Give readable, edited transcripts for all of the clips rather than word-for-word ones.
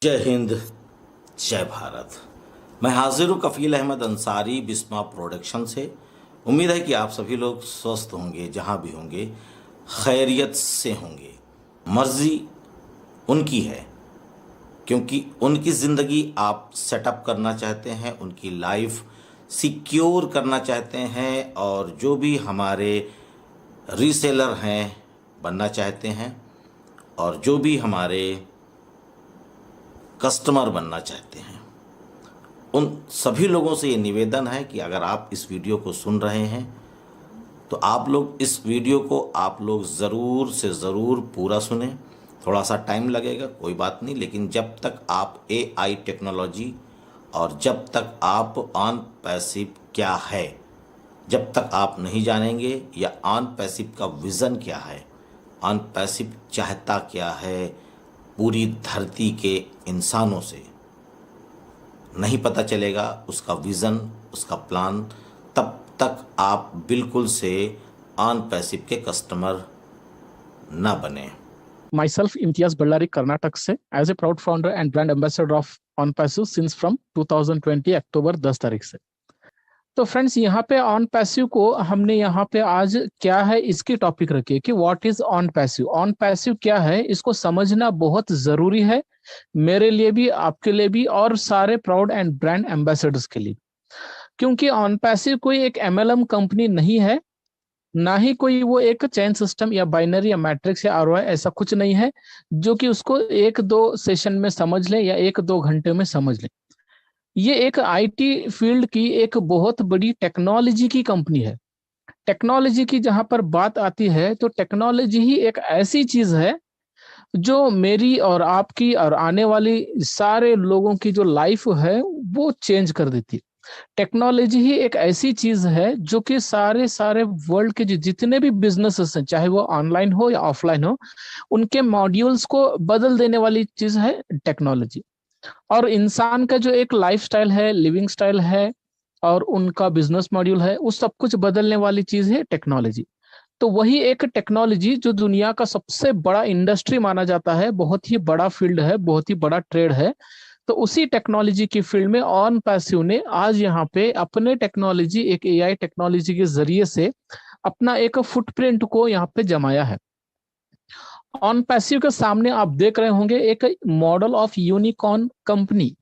जय हिंद, जय भारत। मैं हाजिर हूँ कफ़ील अहमद अंसारी, बिस्मा प्रोडक्शन से। उम्मीद है कि आप सभी लोग स्वस्थ होंगे, जहाँ भी होंगे खैरियत से होंगे। मर्ज़ी उनकी है, क्योंकि उनकी ज़िंदगी आप सेटअप करना चाहते हैं, उनकी लाइफ सिक्योर करना चाहते हैं, और जो भी हमारे रीसेलर हैं बनना चाहते हैं, और जो भी हमारे कस्टमर बनना चाहते हैं, उन सभी लोगों से ये निवेदन है कि अगर आप इस वीडियो को सुन रहे हैं तो आप लोग इस वीडियो को ज़रूर से ज़रूर पूरा सुने। थोड़ा सा टाइम लगेगा, कोई बात नहीं, लेकिन जब तक आप एआई टेक्नोलॉजी और जब तक आप ऑन पैसिव क्या है, जब तक आप नहीं जानेंगे, या ऑन पैसिव का विज़न क्या है, ऑन पैसिव चाहता क्या है, पूरी धरती के इंसानों से नहीं पता चलेगा उसका विज़न, उसका प्लान, तब तक आप बिल्कुल से ऑन पैसिव के कस्टमर ना बने। Myself, Imtiaz Ballari, कर्नाटक से, as a proud founder and brand ambassador of on passive since from 2020 October 10 तारीख से। तो फ्रेंड्स, यहाँ पे ऑन पैसिव को हमने यहाँ पे आज क्या है इसकी टॉपिक रखी है कि what is on passive. On passive क्या है इसको समझना बहुत जरूरी है, मेरे लिए भी, आपके लिए भी, और सारे प्राउड एंड ब्रांड एम्बेसडर्स के लिए। क्योंकि ऑन पैसिव कोई एक एमएलएम कंपनी नहीं है, ना ही कोई वो एक चेन सिस्टम या बाइनरी या मैट्रिक्स या आरओआई, ऐसा कुछ नहीं है जो कि उसको एक दो सेशन में समझ लें या एक दो घंटे में समझ लें। ये एक आईटी फील्ड की एक बहुत बड़ी टेक्नोलॉजी की कंपनी है। टेक्नोलॉजी की जहां पर बात आती है तो टेक्नोलॉजी ही एक ऐसी चीज है जो मेरी और आपकी और आने वाली सारे लोगों की जो लाइफ है वो चेंज कर देती है। टेक्नोलॉजी ही एक ऐसी चीज है जो कि सारे सारे वर्ल्ड के जितने भी बिजनेसेस हैं, चाहे वो ऑनलाइन हो या ऑफलाइन हो, उनके मॉड्यूल्स को बदल देने वाली चीज है टेक्नोलॉजी। और इंसान का जो एक लाइफस्टाइल है, लिविंग स्टाइल है, और उनका बिजनेस मॉड्यूल है, उस सब कुछ बदलने वाली चीज है टेक्नोलॉजी। तो वही एक टेक्नोलॉजी जो दुनिया का सबसे बड़ा इंडस्ट्री माना जाता है, बहुत ही बड़ा फील्ड है, बहुत ही बड़ा ट्रेड है, तो उसी टेक्नोलॉजी की फील्ड में ऑन पैसिव ने आज यहाँ पे अपने टेक्नोलॉजी, एक एआई टेक्नोलॉजी के जरिए से अपना एक फुटप्रिंट को यहाँ पे जमाया है। ऑन पैसिव के सामने आप देख रहे होंगे एक मॉडल ऑफ यूनिकॉर्न कंपनी।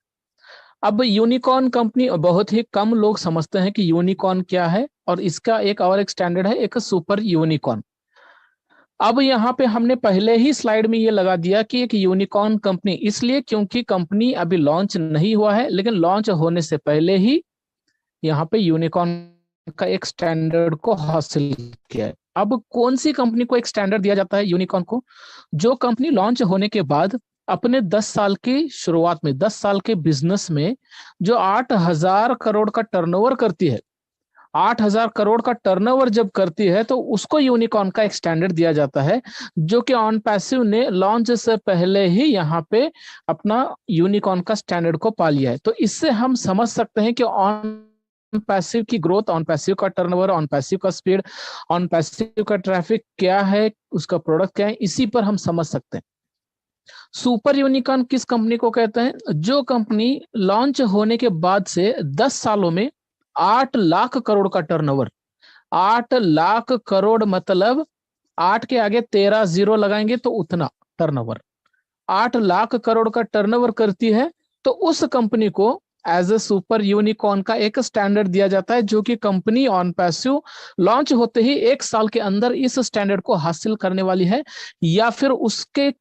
अब यूनिकॉर्न कंपनी बहुत ही कम लोग समझते हैं कि यूनिकॉर्न क्या है, और इसका एक और एक स्टैंडर्ड है, एक सुपर यूनिकॉर्न। अब यहाँ पे हमने पहले ही स्लाइड में ये लगा दिया कि एक यूनिकॉर्न कंपनी, इसलिए क्योंकि कंपनी अभी लॉन्च नहीं हुआ है, लेकिन लॉन्च होने से पहले ही यहाँ पे यूनिकॉर्न का एक स्टैंडर्ड को हासिल किया है। अब कौन सी कंपनी को एक स्टैंडर्ड दिया जाता है यूनिकॉर्न को? जो कंपनी लॉन्च होने के बाद अपने 10 साल की शुरुआत में, 10 साल के बिजनेस में जो 8,000 करोड़ का टर्नओवर करती है, 8,000 करोड़ का टर्नओवर जब करती है तो उसको यूनिकॉर्न का एक स्टैंडर्ड दिया जाता है, जो कि ऑन पैसिव ने लॉन्च से पहले ही यहाँ पे अपना यूनिकॉर्न का स्टैंडर्ड को पा लिया है। तो इससे हम समझ सकते हैं कि ऑन पैसिव की ग्रोथ, ऑन पैसिव का टर्नओवर, ऑन पैसिव का स्पीड, ऑन पैसिव का ट्रैफिक क्या है, उसका प्रोडक्ट क्या है, इसी पर हम समझ सकते हैं। सुपर यूनिकॉर्न किस कंपनी को कहते हैं? जो कंपनी लॉन्च होने के बाद से 10 सालों में 8 लाख करोड़ का टर्नओवर, 8 लाख करोड़ मतलब 8 के आगे 13 जीरो लगाएंगे तो उतना टर्नओवर, 8 लाख करोड़ का टर्नओवर करती है, तो उस कंपनी को एज ए सुपर यूनिकॉर्न का एक स्टैंडर्ड दिया जाता है, जो कि कंपनी ऑन पैसिव लॉन्च होते ही 1 साल के अंदर इस स्टैंडर्ड को हासिल करने वाली है, या फिर उसके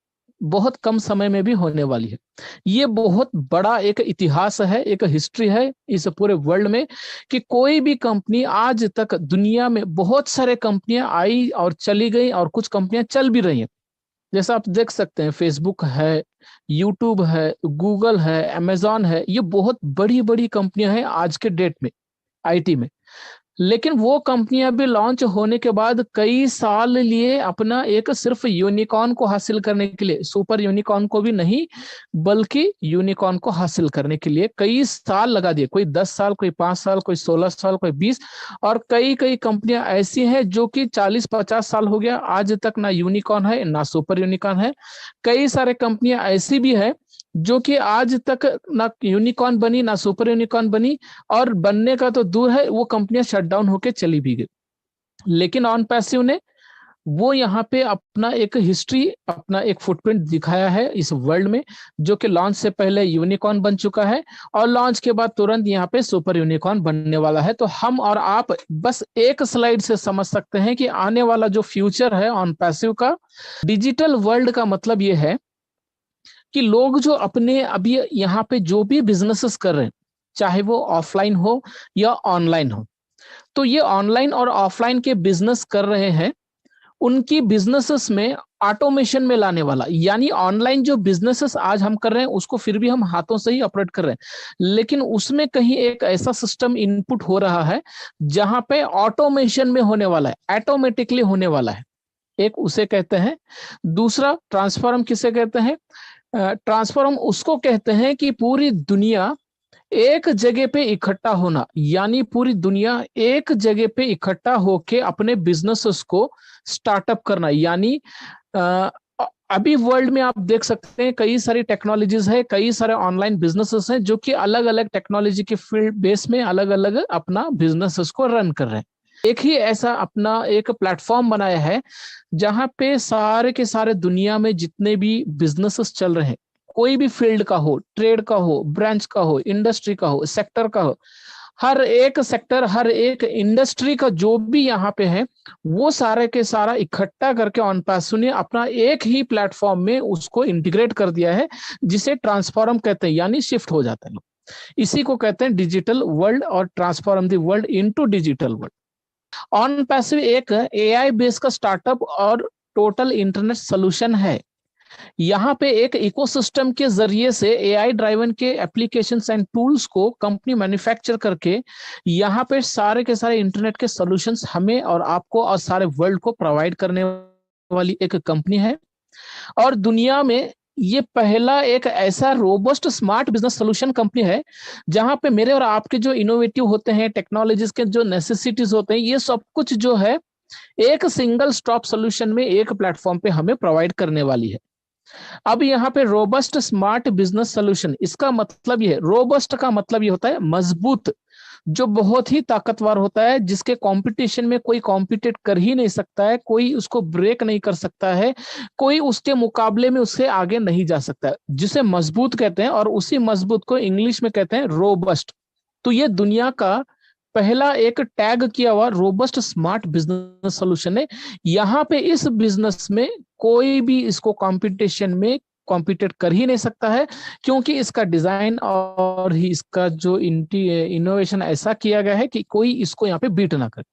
बहुत कम समय में भी होने वाली है। ये बहुत बड़ा एक इतिहास है, एक हिस्ट्री है इस पूरे वर्ल्ड में, कि कोई भी कंपनी आज तक, दुनिया में बहुत सारे कंपनियां आई और चली गई, और कुछ कंपनियां चल भी रही हैं। जैसा आप देख सकते हैं, फेसबुक है, यूट्यूब है, गूगल है, अमेजॉन है, ये बहुत बड़ी बड़ी कंपनियां हैं आज के डेट में आईटी में। लेकिन वो कंपनियां भी लॉन्च होने के बाद कई साल लिए अपना एक सिर्फ यूनिकॉर्न को हासिल करने के लिए, सुपर यूनिकॉर्न को भी नहीं बल्कि यूनिकॉर्न को हासिल करने के लिए कई साल लगा दिए। कोई 10 साल, कोई 5 साल, कोई 16 साल, कोई 20, और कई कई कंपनियां ऐसी हैं जो कि 40-50 साल हो गया, आज तक ना यूनिकॉर्न है ना सुपर यूनिकॉर्न है। कई सारे कंपनियां ऐसी भी है जो कि आज तक ना यूनिकॉर्न बनी ना सुपर यूनिकॉर्न बनी, और बनने का तो दूर है, वो कंपनियां शट डाउन होके चली भी गई। लेकिन ऑन पैसिव ने वो यहाँ पे अपना एक हिस्ट्री, अपना एक फुटप्रिंट दिखाया है इस वर्ल्ड में, जो कि लॉन्च से पहले यूनिकॉर्न बन चुका है और लॉन्च के बाद तुरंत यहाँ पे सुपर यूनिकॉर्न बनने वाला है। तो हम और आप बस एक स्लाइड से समझ सकते हैं कि आने वाला जो फ्यूचर है ऑन पैसिव का, डिजिटल वर्ल्ड का मतलब ये है कि लोग जो अपने अभी यहाँ पे जो भी बिजनेसेस कर रहे हैं, चाहे वो ऑफलाइन हो या ऑनलाइन हो, तो ये ऑनलाइन और ऑफलाइन के बिजनेस कर रहे हैं, उनकी बिजनेसेस में ऑटोमेशन में लाने वाला, यानी ऑनलाइन जो बिजनेसेस आज हम कर रहे हैं उसको फिर भी हम हाथों से ही ऑपरेट कर रहे हैं, लेकिन उसमें कहीं एक ऐसा सिस्टम इनपुट हो रहा है जहां पे ऑटोमेशन में होने वाला है, ऑटोमेटिकली होने वाला है। एक उसे कहते हैं। दूसरा ट्रांसफॉर्म किसे कहते हैं? ट्रांसफॉर्म उसको कहते हैं कि पूरी दुनिया एक जगह पे इकट्ठा होना, यानी पूरी दुनिया एक जगह पे इकट्ठा होके अपने बिजनेसेस को स्टार्टअप करना। यानी अभी वर्ल्ड में आप देख सकते हैं कई सारी टेक्नोलॉजीज है, कई सारे ऑनलाइन बिजनेसेस हैं जो कि अलग अलग टेक्नोलॉजी के फील्ड बेस में अलग अलग अपना बिजनेसेस को रन कर रहे हैं। एक ही ऐसा अपना एक प्लेटफॉर्म बनाया है जहां पे सारे के सारे दुनिया में जितने भी बिजनेसेस चल रहे हैं, कोई भी फील्ड का हो, ट्रेड का हो, ब्रांच का हो, इंडस्ट्री का हो, सेक्टर का हो, हर एक सेक्टर, हर एक इंडस्ट्री का जो भी यहाँ पे है, वो सारे के सारा इकट्ठा करके ऑन पैसिव ने अपना एक ही प्लेटफॉर्म में उसको इंटीग्रेट कर दिया है, जिसे ट्रांसफॉर्म कहते हैं, यानी शिफ्ट हो जाते हैं लोग। इसी को कहते हैं डिजिटल वर्ल्ड और transform the world into digital world. On passive एक एआई बेस का स्टार्टअप और टोटल इंटरनेट सोल्यूशन है। यहाँ पे एक इकोसिस्टम के जरिए से एआई ड्राइवन के एप्लीकेशंस एंड टूल्स को कंपनी मैन्युफैक्चर करके यहाँ पे सारे के सारे इंटरनेट के सॉल्यूशंस हमें और आपको और सारे वर्ल्ड को प्रोवाइड करने वाली एक कंपनी है। और दुनिया में ये पहला एक ऐसा robust smart business solution company है जहां पे मेरे और आपके जो इनोवेटिव होते हैं, टेक्नोलॉजीज के जो नेसेसिटीज होते हैं, ये सब कुछ जो है एक सिंगल स्टॉप सोल्यूशन में एक प्लेटफॉर्म पे हमें प्रोवाइड करने वाली है। अब यहाँ पे रोबस्ट स्मार्ट बिजनेस सोल्यूशन, इसका मतलब ये है, रोबस्ट का मतलब ये होता है मजबूत, जो बहुत ही ताकतवर होता है, जिसके कंपटीशन में कोई कॉम्पिटेट कर ही नहीं सकता है, कोई उसको ब्रेक नहीं कर सकता है, कोई उसके मुकाबले में उससे आगे नहीं जा सकता है, जिसे मजबूत कहते हैं। और उसी मजबूत को इंग्लिश में कहते हैं रोबस्ट। तो ये दुनिया का पहला एक टैग किया हुआ रोबस्ट स्मार्ट बिजनेस सोल्यूशन है। यहाँ पे इस बिजनेस में कोई भी इसको कंपटीशन में कॉम्पिटेट कर ही नहीं सकता है, क्योंकि इसका डिजाइन और ही इसका जो इनोवेशन ऐसा किया गया है कि कोई इसको यहाँ पे बीट ना करे।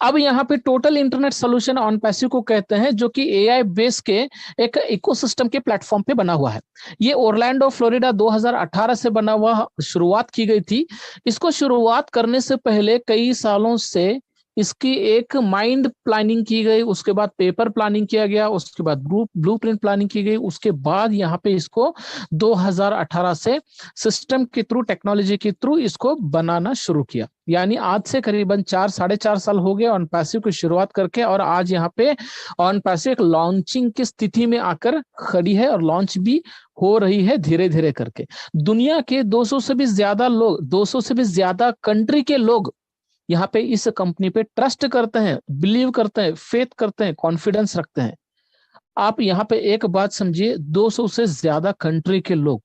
अब यहाँ पे total internet solution on passive को कहते हैं, जो कि एआई बेस के एक इकोसिस्टम के प्लेटफॉर्म पे बना हुआ है। ये ओरलैंडो फ्लोरिडा 2018 से बना हुआ शुरुआत की गई थी। इसको शुरुआत करने से पहले कई सालों से इसकी एक माइंड प्लानिंग की गई, उसके बाद पेपर प्लानिंग किया गया, उसके बाद ब्लूप्रिंट प्लानिंग की गई, उसके बाद यहाँ पे इसको 2018 से सिस्टम के थ्रू, टेक्नोलॉजी के थ्रू इसको बनाना शुरू किया। यानी आज से करीबन 4-4.5 साल हो गए ऑन पैसिव की शुरुआत करके, और आज यहाँ पे ऑन पैसिव एक लॉन्चिंग की स्थिति में आकर खड़ी है और लॉन्च भी हो रही है धीरे धीरे करके। दुनिया के 200 से भी ज्यादा लोग, 200 से भी ज्यादा कंट्री के लोग यहाँ पे इस कंपनी पे ट्रस्ट करते हैं, बिलीव करते हैं, फेथ करते हैं, कॉन्फिडेंस रखते हैं। आप यहाँ पे एक बात समझिए, 200 से ज्यादा कंट्री के लोग,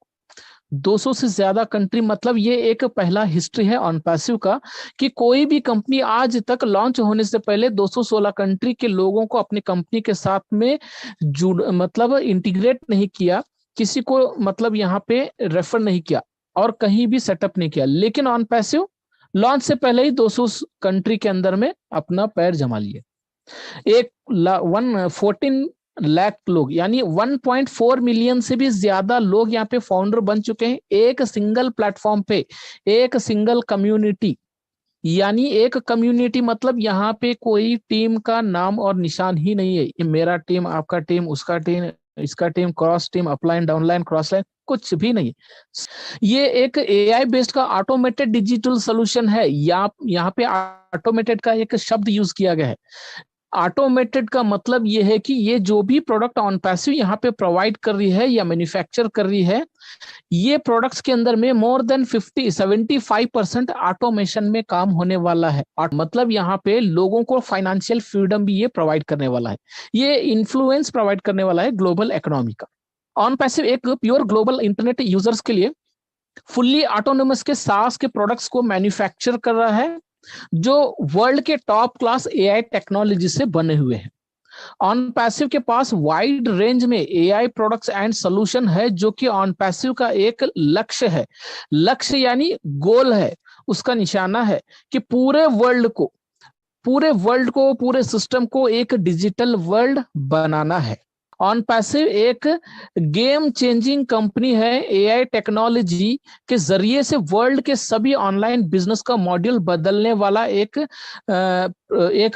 200 से ज्यादा कंट्री, मतलब ये एक पहला हिस्ट्री है ऑन पैसिव का कि कोई भी कंपनी आज तक लॉन्च होने से पहले 216 कंट्री के लोगों को अपनी कंपनी के साथ में मतलब इंटीग्रेट नहीं किया, किसी को मतलब यहाँ पे रेफर नहीं किया और कहीं भी सेटअप नहीं किया। लेकिन ऑन पैसिव लॉन्च से पहले ही 200 कंट्री के अंदर में अपना पैर जमा लिए। 14 लाख लोग, यानी 1.4 मिलियन से भी ज्यादा लोग यहाँ पे फाउंडर बन चुके हैं, एक सिंगल प्लेटफॉर्म पे, एक सिंगल कम्युनिटी। यानी एक कम्युनिटी मतलब यहाँ पे कोई टीम का नाम और निशान ही नहीं है, ये मेरा टीम, आपका टीम, उसका टीम, इसका team, cross team, upline, downline, cross line, कुछ भी नहीं। ये एक एआई बेस्ड का ऑटोमेटेड डिजिटल सोल्यूशन है। यहाँ पे ऑटोमेटेड का एक शब्द यूज किया गया है। ऑटोमेटेड का मतलब ये है कि ये जो भी प्रोडक्ट ऑन पैसिव यहाँ पे प्रोवाइड कर रही है या मैन्युफैक्चर कर रही है, ये प्रोडक्ट्स के अंदर में मोर देन 75% ऑटोमेशन में काम होने वाला है। मतलब यहाँ पे लोगों को फाइनेंशियल फ्रीडम भी ये प्रोवाइड करने वाला है, ये इन्फ्लुएंस प्रोवाइड करने वाला है ग्लोबल इकोनॉमी का। ऑन पैसिव एक प्योर ग्लोबल इंटरनेट यूजर्स के लिए फुल्ली ऑटोनोमस के सास के प्रोडक्ट्स को मैन्युफैक्चर कर रहा है, जो वर्ल्ड के टॉप क्लास एआई टेक्नोलॉजी से बने हुए हैं। ऑन पैसिव के पास वाइड रेंज में एआई प्रोडक्ट्स एंड सोल्यूशन है, जो कि ऑन पैसिव का एक लक्ष्य है। लक्ष्य यानी गोल है, उसका निशाना है कि पूरे वर्ल्ड को, पूरे सिस्टम को एक डिजिटल वर्ल्ड बनाना है। ऑन पैसिव एक गेम चेंजिंग कंपनी है, एआई टेक्नोलॉजी के जरिए से वर्ल्ड के सभी ऑनलाइन बिजनेस का मॉड्यूल बदलने वाला एक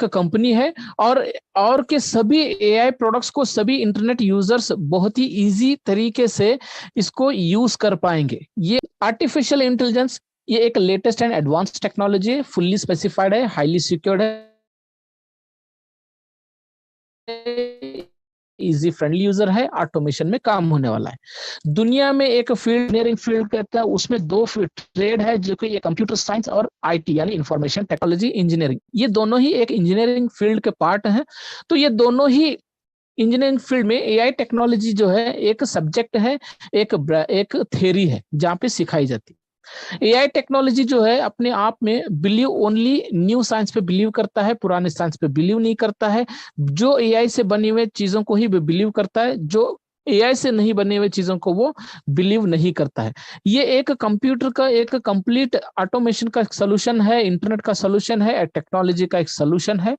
कंपनी है, और के सभी एआई प्रोडक्ट्स को सभी इंटरनेट यूजर्स बहुत ही इजी तरीके से इसको यूज कर पाएंगे। ये आर्टिफिशियल इंटेलिजेंस, ये एक लेटेस्ट एंड एडवांस टेक्नोलॉजी है, फुल्ली स्पेसिफाइड है, हाईली सिक्योर्ड है, इजी फ्रेंडली यूजर है, ऑटोमेशन में काम होने वाला है। दुनिया में एक फील्ड इंजीनियरिंग फील्ड कहता है, उसमें दो ट्रेड है, जो कि ये कंप्यूटर साइंस और आईटी यानी इंफॉर्मेशन टेक्नोलॉजी इंजीनियरिंग, ये दोनों ही एक इंजीनियरिंग फील्ड के पार्ट हैं। तो ये दोनों ही इंजीनियरिंग फील्ड में एआई टेक्नोलॉजी जो है एक सब्जेक्ट है, एक थ्योरी है जहाँ पे सिखाई जाती है। एआई टेक्नोलॉजी जो है अपने आप में बिलीव ओनली न्यू साइंस पे बिलीव करता है, पुराने साइंस पे बिलीव नहीं करता है। जो एआई से बनी हुई चीजों को ही बिलीव करता है, जो एआई से नहीं बने हुए चीजों को वो बिलीव नहीं करता है। ये एक कंप्यूटर का एक कंप्लीट ऑटोमेशन का सोल्यूशन है, इंटरनेट का सोल्यूशन है, टेक्नोलॉजी का एक सोल्यूशन है।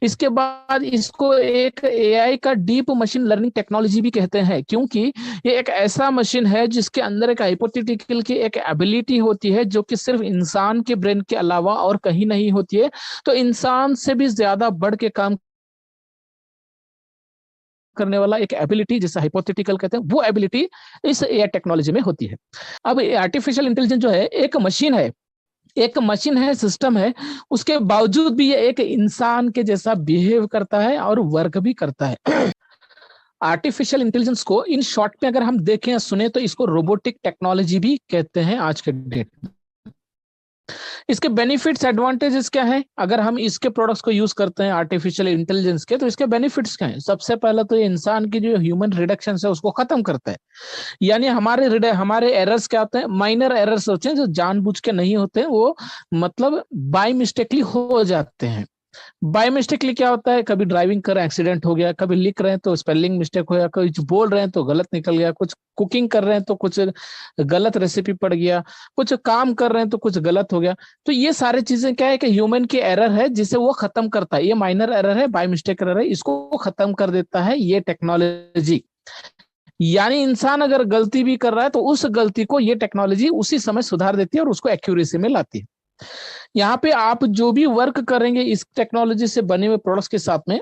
इसके बाद इसको एक एआई का डीप मशीन लर्निंग टेक्नोलॉजी भी कहते हैं, क्योंकि ये एक ऐसा मशीन है जिसके अंदर एक हाइपोथेटिकल की एक एबिलिटी होती है, जो कि सिर्फ इंसान के ब्रेन के अलावा और कहीं नहीं होती है। तो इंसान से भी ज्यादा बढ़ के काम करने वाला एक एबिलिटी, जिसे हाइपोथेटिकल कहते हैं, वो एबिलिटी इस एआई टेक्नोलॉजी में होती है। अब आर्टिफिशियल इंटेलिजेंस जो है एक मशीन है, सिस्टम है, उसके बावजूद भी ये एक इंसान के जैसा बिहेव करता है और वर्क भी करता है। आर्टिफिशियल इंटेलिजेंस को इन शॉर्ट में अगर हम देखें सुने तो इसको रोबोटिक टेक्नोलॉजी भी कहते हैं आज के डेट में। इसके बेनिफिट्स एडवांटेजेस क्या हैं? अगर हम इसके प्रोडक्ट्स को यूज करते हैं आर्टिफिशियल इंटेलिजेंस के, तो इसके बेनिफिट्स क्या हैं? सबसे पहला तो ये इंसान की जो ह्यूमन रिडक्शन है उसको खत्म करता है। यानी हमारे एरर्स क्या होते हैं? माइनर एरर्स होते हैं जो जानबूझ के नहीं होते हैं, वो मतलब बाय मिस्टेकली हो जाते हैं। बाय मिस्टेकली क्या होता है? कभी ड्राइविंग कर एक्सीडेंट हो गया, कभी लिख रहे हैं तो स्पेलिंग मिस्टेक हो गया, कुछ बोल रहे हैं तो गलत निकल गया, कुछ कुकिंग कर रहे हैं तो कुछ गलत रेसिपी पड़ गया, कुछ काम कर रहे हैं तो कुछ गलत हो गया। तो ये सारी चीजें क्या है कि ह्यूमन की एरर है, जिसे वो खत्म करता है। ये माइनर एरर है, बाय मिस्टेक एरर है, इसको खत्म कर देता है ये टेक्नोलॉजी। यानी इंसान अगर गलती भी कर रहा है तो उस गलती को ये टेक्नोलॉजी उसी समय सुधार देती है और उसको एक्यूरेसी में लाती है। यहाँ पे आप जो भी वर्क करेंगे इस टेक्नोलॉजी से बने हुए प्रोडक्ट्स के साथ में,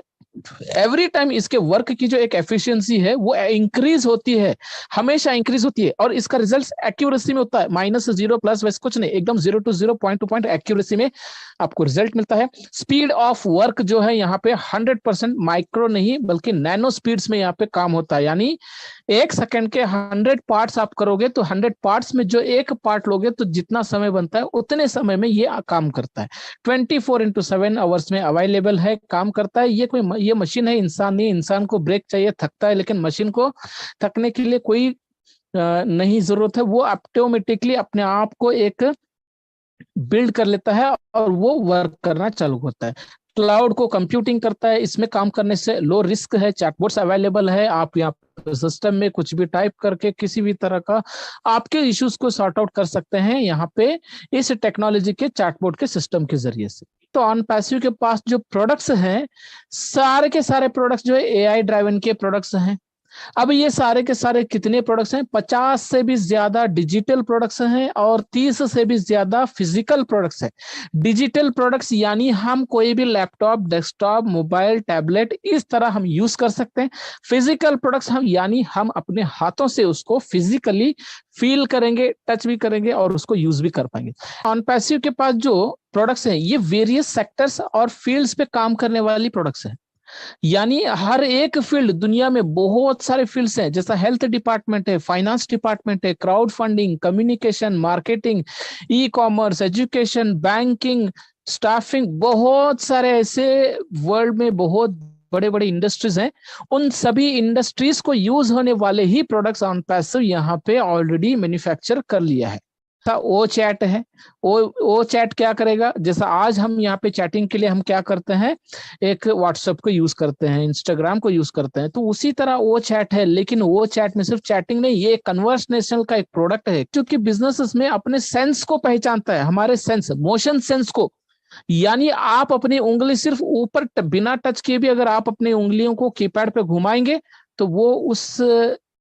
एवरी टाइम इसके वर्क की जो एक एफिशिएंसी है वो इंक्रीज होती है, हमेशा इंक्रीज होती है, और इसका रिजल्ट एक्यूरेसी में होता है। -0 प्लस वैसे कुछ नहीं, एकदम 0 to 0 point two point accuracy में आपको रिजल्ट मिलता है। स्पीड ऑफ वर्क जो है यहाँ पे 100% माइक्रो नहीं बल्कि नैनो स्पीड्स में यहाँ पे काम होता है। यानी 1 सेकंड के 100 पार्ट्स आप करोगे तो 100 पार्ट्स में जो एक पार्ट लोगे तो जितना समय बनता है उतने समय में ये काम करता है। 24/7 आवर्स में अवेलेबल है, काम करता है। ये मशीन है, इंसान नहीं। इंसान को ब्रेक चाहिए, थकता है, लेकिन मशीन को थकने के लिए कोई नहीं जरूरत है। वो ऑटोमेटिकली अपने आप को एक बिल्ड कर लेता है और वो वर्क करना चालू होता है। क्लाउड को कंप्यूटिंग करता है, इसमें काम करने से लो रिस्क है। चैटबॉट्स अवेलेबल है, आप यहाँ सिस्टम में कुछ भी टाइप करके किसी भी तरह का आपके इश्यूज को सॉर्ट आउट कर सकते हैं यहाँ पे इस टेक्नोलॉजी के चैटबॉट के सिस्टम के जरिए से। तो ऑन पैसिव के पास जो प्रोडक्ट्स हैं, सारे के सारे प्रोडक्ट्स जो है एआई ड्राइवन के प्रोडक्ट्स हैं। अब ये सारे के सारे कितने प्रोडक्ट्स हैं? 50 से भी ज्यादा डिजिटल प्रोडक्ट्स हैं और 30 से भी ज्यादा फिजिकल प्रोडक्ट्स हैं। डिजिटल प्रोडक्ट्स यानी हम कोई भी लैपटॉप, डेस्कटॉप, मोबाइल, टैबलेट इस तरह हम यूज कर सकते हैं। फिजिकल प्रोडक्ट्स हम यानी हम अपने हाथों से उसको फिजिकली फील करेंगे, टच भी करेंगे और उसको यूज भी कर पाएंगे। ऑनपैसिव के पास जो प्रोडक्ट्स हैं ये वेरियस सेक्टर्स और फील्ड्स पे काम करने वाली प्रोडक्ट्स हैं। यानी हर एक फील्ड, दुनिया में बहुत सारे फील्ड्स हैं, जैसा हेल्थ डिपार्टमेंट है, फाइनेंस डिपार्टमेंट है, crowd funding, communication, marketing, e commerce, education, banking, staffing, बहुत सारे ऐसे वर्ल्ड में बहुत बड़े बड़े इंडस्ट्रीज हैं। उन सभी इंडस्ट्रीज को यूज होने वाले ही प्रोडक्ट्स ऑनपैसिव यहाँ पे ऑलरेडी मैन्युफैक्चर कर लिया है। ओ चैट है। ओ चैट क्या करेगा? जैसा आज हम यहाँ पे चैटिंग के लिए हम क्या करते हैं, एक व्हाट्सएप को यूज करते हैं, इंस्टाग्राम को यूज करते हैं, तो उसी तरह वो चैट है। लेकिन वो चैट में सिर्फ चैटिंग नहीं, ये कन्वर्सेशनल का एक प्रोडक्ट है, क्योंकि बिजनेस में अपने सेंस को पहचानता है, हमारे सेंस, मोशन सेंस को। यानी आप अपनी उंगली सिर्फ ऊपर बिना टच किए भी अगर आप अपनी उंगलियों को कीपैड पे घुमाएंगे तो वो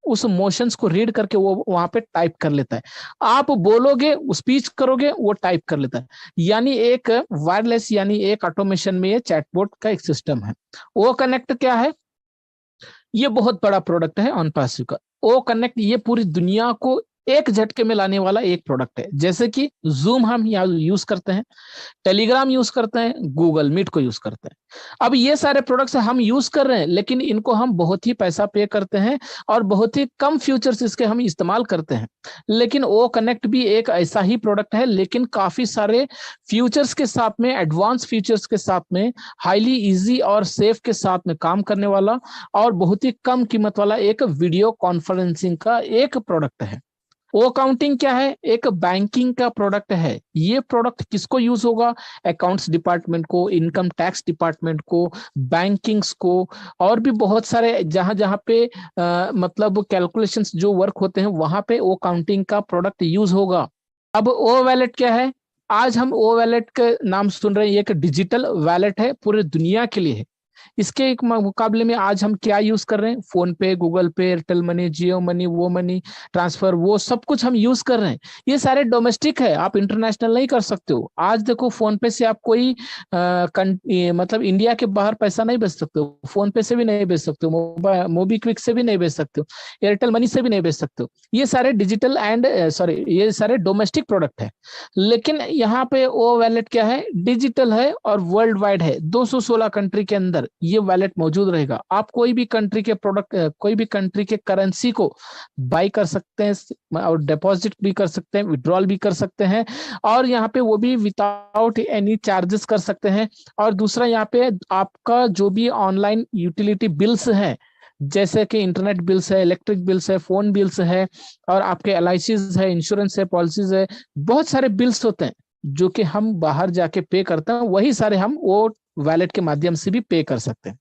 उस मोशंस को रीड करके वो वहां पे टाइप कर लेता है। आप बोलोगे, स्पीच करोगे, वो टाइप कर लेता है। यानी एक वायरलेस, यानी एक ऑटोमेशन में ये चैटबॉट का एक सिस्टम है। वो कनेक्ट क्या है? ये बहुत बड़ा प्रोडक्ट है ऑनपैसिव का। ओ कनेक्ट ये पूरी दुनिया को एक झटके में लाने वाला एक प्रोडक्ट है। जैसे कि जूम हम यहाँ यूज करते हैं, टेलीग्राम यूज करते हैं, गूगल मीट को यूज करते हैं। अब ये सारे प्रोडक्ट्स हम यूज कर रहे हैं, लेकिन इनको हम बहुत ही पैसा पे करते हैं और बहुत ही कम फीचर्स इसके हम इस्तेमाल करते हैं। लेकिन ओ कनेक्ट भी एक ऐसा ही प्रोडक्ट है, लेकिन काफी सारे फीचर्स के साथ में, एडवांस फीचर्स के साथ में, हाईली इजी और सेफ के साथ में काम करने वाला और बहुत ही कम कीमत वाला एक वीडियो कॉन्फ्रेंसिंग का एक प्रोडक्ट है। वो अकाउंटिंग क्या है? एक बैंकिंग का प्रोडक्ट है। ये प्रोडक्ट किसको यूज होगा? अकाउंट्स डिपार्टमेंट को, इनकम टैक्स डिपार्टमेंट को, बैंकिंग्स को, और भी बहुत सारे जहां जहां पे मतलब कैलकुलेशंस जो वर्क होते हैं वहां पे वो अकाउंटिंग का प्रोडक्ट यूज होगा। अब ओ वैलेट क्या है? आज हम ओ वैलेट के नाम सुन रहे हैं, ये एक डिजिटल वैलेट है, पूरे दुनिया के लिए है। इसके एक मुकाबले में आज हम क्या यूज कर रहे हैं? फोन पे, गूगल पे, एयरटेल मनी, जियो मनी, वो मनी ट्रांसफर, वो सब कुछ हम यूज कर रहे हैं। ये सारे डोमेस्टिक है, आप इंटरनेशनल नहीं कर सकते हो। आज देखो फोन पे से आप कोई मतलब इंडिया के बाहर पैसा नहीं भेज सकते हो, फोन पे से भी नहीं भेज सकते हो, मोबीक्विक से भी नहीं भेज सकते हो, एयरटेल मनी से भी नहीं भेज सकते हो। ये सारे डिजिटल एंड ये सारे डोमेस्टिक प्रोडक्ट है। लेकिन यहाँ पे वो वैलेट क्या है? डिजिटल है और वर्ल्ड वाइड है। 216 कंट्री के अंदर ये वैलेट मौजूद रहेगा। आप कोई भी कंट्री के प्रोडक्ट, कोई भी कंट्री के करेंसी को बाई कर सकते हैं और डिपॉजिट भी कर सकते हैं, विड्रॉल भी कर सकते हैं, और यहाँ पे वो भी विदाउट एनी चार्जेस कर सकते हैं। और दूसरा, यहाँ पे आपका जो भी ऑनलाइन यूटिलिटी बिल्स है, जैसे कि इंटरनेट बिल्स है, इलेक्ट्रिक बिल्स है, फोन बिल्स है, और आपके एलआईसीज है, इंश्योरेंस है, पॉलिसीज है, बहुत सारे बिल्स होते हैं जो कि हम बाहर जाके पे करते हैं, वही सारे हम वो वैलेट के माध्यम से भी पे कर सकते हैं।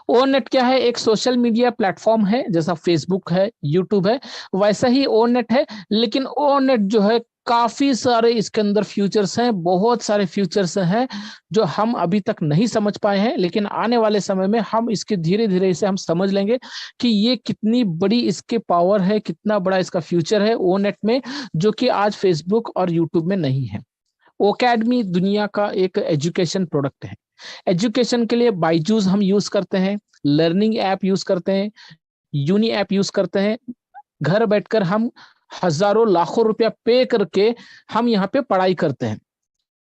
ओ नेट क्या है? एक सोशल मीडिया प्लेटफॉर्म है, जैसा फेसबुक है, यूट्यूब है, वैसा ही ओ नेट है। लेकिन ओ नेट जो है, काफी सारे इसके अंदर फ्यूचर्स हैं, बहुत सारे फ्यूचर्स हैं जो हम अभी तक नहीं समझ पाए हैं, लेकिन आने वाले समय में हम इसके धीरे धीरे इसे हम समझ लेंगे कि ये कितनी बड़ी इसके पावर है, कितना बड़ा इसका फ्यूचर है ओ नेट में, जो कि आज फेसबुक और यूट्यूब में नहीं है। ओकेडमी दुनिया का एक एजुकेशन प्रोडक्ट है। एजुकेशन के लिए बायजूस हम यूज करते हैं, लर्निंग ऐप यूज करते हैं, यूनी ऐप यूज करते हैं। घर बैठकर हम हजारों लाखों रुपया पे करके हम यहाँ पे पढ़ाई करते हैं,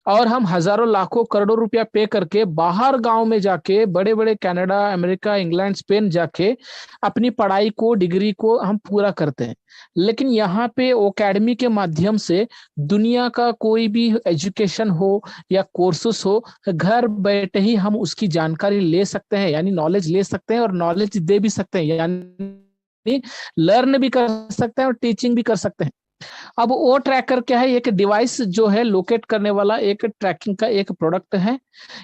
और हम हजारों लाखों करोड़ों रुपया पे करके बाहर गांव में जाके, बड़े बड़े कनाडा, अमेरिका, इंग्लैंड, स्पेन जाके अपनी पढ़ाई को, डिग्री को हम पूरा करते हैं। लेकिन यहाँ पे एकेडमी के माध्यम से दुनिया का कोई भी एजुकेशन हो या कोर्सेस हो, घर बैठे ही हम उसकी जानकारी ले सकते हैं, यानी नॉलेज ले सकते हैं और नॉलेज दे भी सकते हैं, यानी लर्न भी कर सकते हैं और टीचिंग भी कर सकते हैं। अब वो ट्रैकर क्या है? एक डिवाइस जो है लोकेट करने वाला एक ट्रैकिंग का एक प्रोडक्ट है।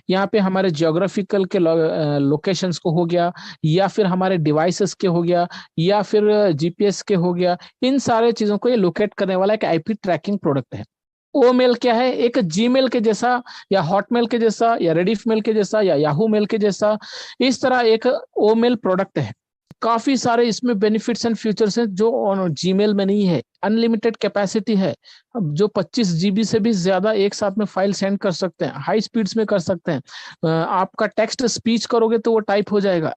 यहाँ पे हमारे जियोग्राफिकल के लोकेशंस को हो गया, या फिर हमारे डिवाइसेस के हो गया, या फिर जीपीएस के हो गया, इन सारे चीजों को ये लोकेट करने वाला एक आईपी ट्रैकिंग प्रोडक्ट है। ओ मेल क्या है? एक जीमेल के जैसा, या हॉटमेल के जैसा, या रेडिफ मेल के जैसा, या याहू मेल के जैसा, इस तरह एक ओ मेल प्रोडक्ट है। काफी सारे इसमें बेनिफिट्स एंड फीचर्स हैं जो जीमेल में नहीं है। अनलिमिटेड कैपेसिटी है, अब जो 25 GB से भी ज्यादा एक साथ में फाइल सेंड कर सकते हैं, हाई स्पीड्स में कर सकते हैं। आपका टेक्स्ट स्पीच करोगे तो वो टाइप हो जाएगा,